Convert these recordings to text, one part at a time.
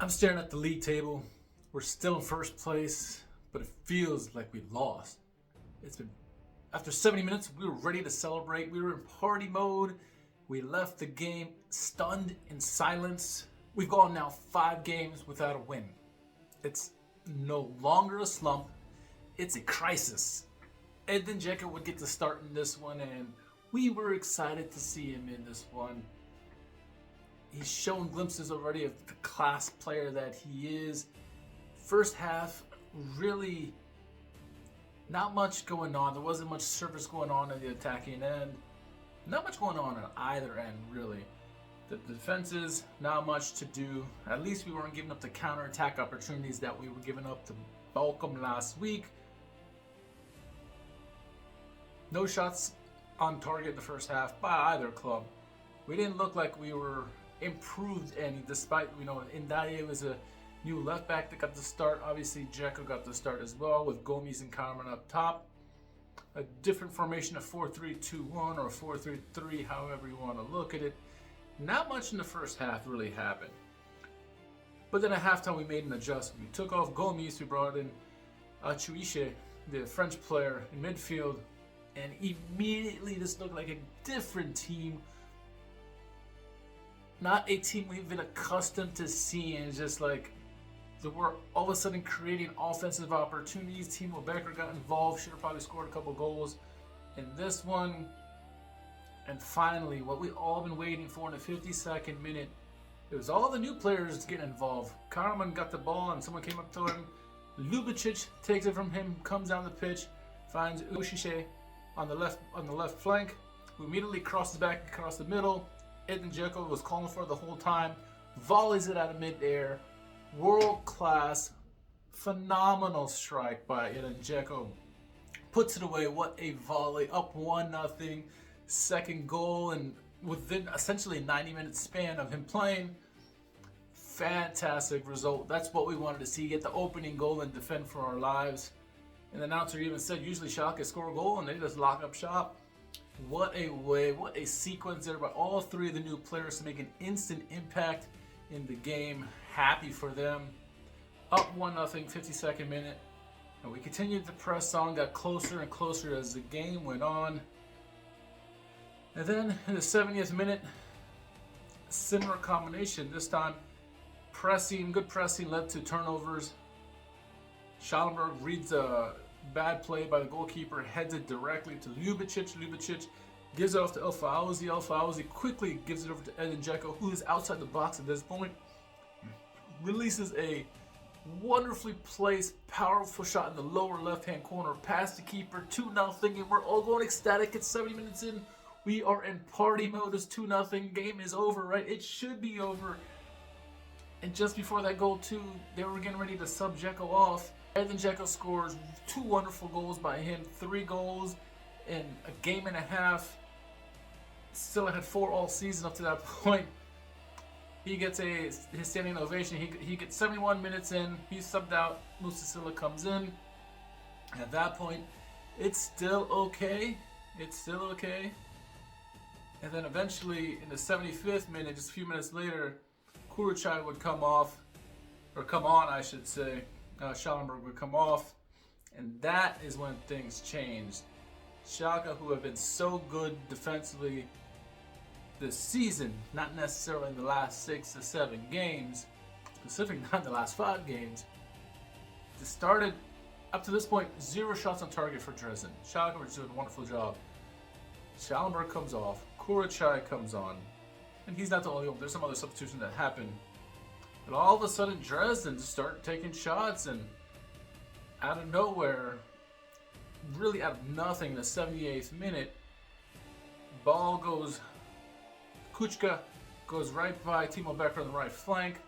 I'm staring at the league table. We're still in first place, but it feels like we lost. After 70 minutes, we were ready to celebrate. We were in party mode. We left the game stunned in silence. We've gone now 5 games without a win. It's no longer a slump. It's a crisis. Edin Džeko would get to start in this one, and we were excited to see him in this one. He's shown glimpses already of the class player that he is. First half, really not much going on. There wasn't much service going on at the attacking end. Not much going on either end, really. The defenses, not much to do. At least we weren't giving up the counterattack opportunities that we were giving up to Veltins last week. No shots on target in the first half by either club. We didn't look like we were improved any, despite, Ndaye was a new left back that got the start. Obviously, Džeko got the start as well, with Gomes and Carmen up top. A different formation of 4-3-2-1 or 4-3-3, however you want to look at it. Not much in the first half really happened. But then at halftime, we made an adjustment. We took off Gomes, we brought in Chuiche, the French player, in midfield, and immediately this looked like a different team. Not a team we've been accustomed to seeing. It's just like we're all of a sudden creating offensive opportunities. Timo Becker got involved, should have probably scored a couple goals in this one. And finally, what we all been waiting for in the 52nd minute, it was all the new players getting involved. Carmen got the ball and someone came up to him. Ljubicic takes it from him, comes down the pitch, finds Ushiche on the left flank, who immediately crosses back across the middle. Edin Džeko was calling for it the whole time, volleys it out of midair. World class, phenomenal strike by Edin Džeko. Puts it away. What a volley! Up 1-0. Second goal, and within essentially a 90-minute span of him playing. Fantastic result. That's what we wanted to see. Get the opening goal and defend for our lives. And the announcer even said, usually Schalke score a goal and they just lock up shop. What a way, what a sequence there by all 3 of the new players to make an instant impact in the game. Happy for them. Up 1-0, 52nd minute. And we continued to press on, got closer and closer as the game went on. And then in the 70th minute, similar combination. This time, good pressing led to turnovers. Schallenberg reads a bad play by the goalkeeper, heads it directly to Ljubicic. Ljubicic gives it off to El Fauzi. El Fauzi quickly gives it over to Edin Džeko, who is outside the box at this point. Releases a wonderfully placed, powerful shot in the lower left-hand corner, past the keeper, 2-0, and we're all going ecstatic. It's 70 minutes in. We are in party mode. It's 2-0. Game is over, right? It should be over. And just before that goal, too, they were getting ready to sub Džeko off. Edin Džeko scores 2 wonderful goals by him, 3 goals in a game and a half. Still had 4 all season up to that point. He gets his standing ovation. He gets 71 minutes in. He's subbed out. Musasila comes in. At that point, it's still okay. It's still okay. And then eventually, in the 75th minute, just a few minutes later, Kuruchai would come on, I should say. Schallenberg would come off, and that is when things changed. Schalke, who have been so good defensively this season, not necessarily in the last 6 to 7 games, specifically not the last 5 games, it started up to this point 0 shots on target for Dresden. Schalke was doing a wonderful job. Schallenberg comes off, Kuruchai comes on, and he's not the only one. There's some other substitutions that happen. But all of a sudden, Dresden start taking shots, and out of nowhere, really out of nothing, in the 78th minute, ball goes, Kuchka goes right by Timo Becker on the right flank,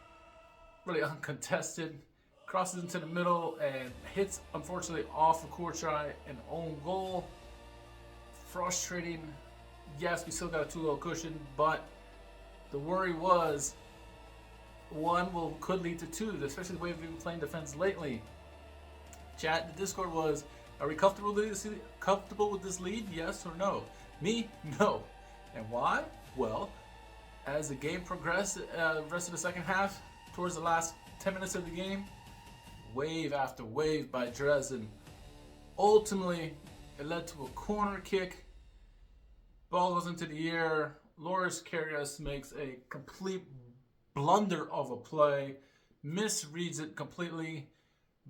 really uncontested, crosses into the middle and hits, unfortunately, off of Kuchka, an own goal. Frustrating. Yes, we still got a 2-goal cushion, but the worry was one could lead to 2, especially the way we've been playing defense lately. Chat in the Discord was, are we comfortable with this lead? Yes or no? Me? No. And why? Well, as the game progressed, the rest of the second half, towards the last 10 minutes of the game, wave after wave by Dresden. Ultimately, it led to a corner kick. Ball goes into the air. Loris Karius makes a complete blunder of a play, misreads it completely.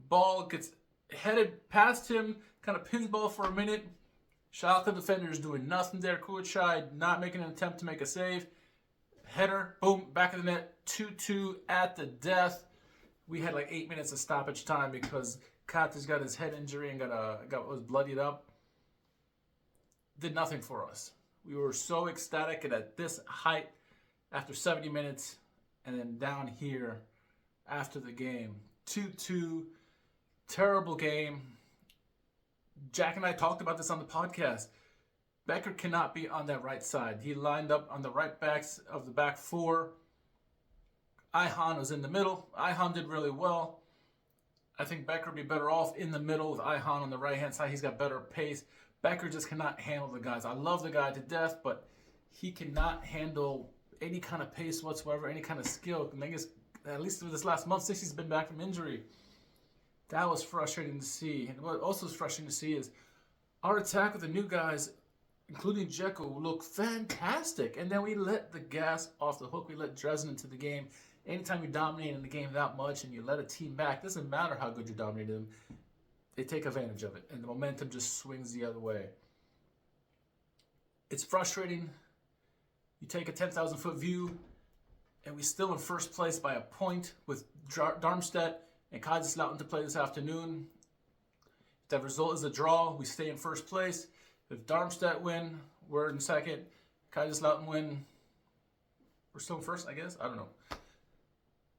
Ball gets headed past him, kind of pins ball for a minute. Schalke defenders doing nothing there. Kuachai not making an attempt to make a save. Header, boom, back of the net, 2-2 at the death. We had like 8 minutes of stoppage time because Katis got his head injury and was bloodied up. Did nothing for us. We were so ecstatic, and at this height after 70 minutes, and then down here after the game. 2-2, terrible game. Jack and I talked about this on the podcast. Becker cannot be on that right side. He lined up on the right backs of the back four. Ihan was in the middle. Ihan did really well. I think Becker would be better off in the middle with Ihan on the right-hand side. He's got better pace. Becker just cannot handle the guys. I love the guy to death, but he cannot handle any kind of pace whatsoever, any kind of skill. At least for this last month since he's been back from injury. That was frustrating to see. And what also is frustrating to see is our attack with the new guys, including Džeko, look fantastic. And then we let the gas off the hook. We let Dresden into the game. Anytime you dominate in the game that much and you let a team back, doesn't matter how good you dominated them, they take advantage of it. And the momentum just swings the other way. It's frustrating. You take a 10,000-foot view, and we're still in first place by a point with Darmstadt and Kaiserslautern to play this afternoon. If that result is a draw, we stay in first place. If Darmstadt win, we're in second. Kaiserslautern win, we're still in first, I guess. I don't know.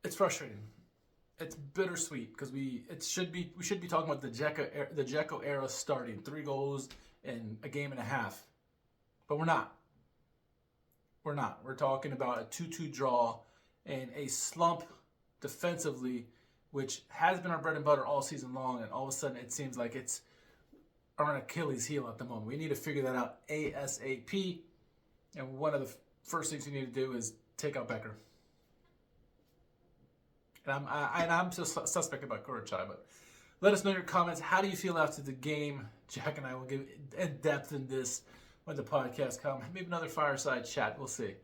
It's frustrating. It's bittersweet because we should be talking about the Džeko era starting 3 goals in a game and a half, but we're not. We're not. We're talking about a 2-2 draw and a slump defensively, which has been our bread and butter all season long, and all of a sudden it seems like it's our Achilles heel at the moment. We need to figure that out ASAP, and one of the first things we need to do is take out Becker. And I'm just suspect about Kuachai, but let us know your comments. How do you feel after the game? Jack and I will give in depth in this when the podcast comes. Maybe another fireside chat. We'll see.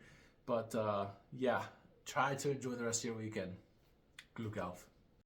But yeah, try to enjoy the rest of your weekend. Glück auf.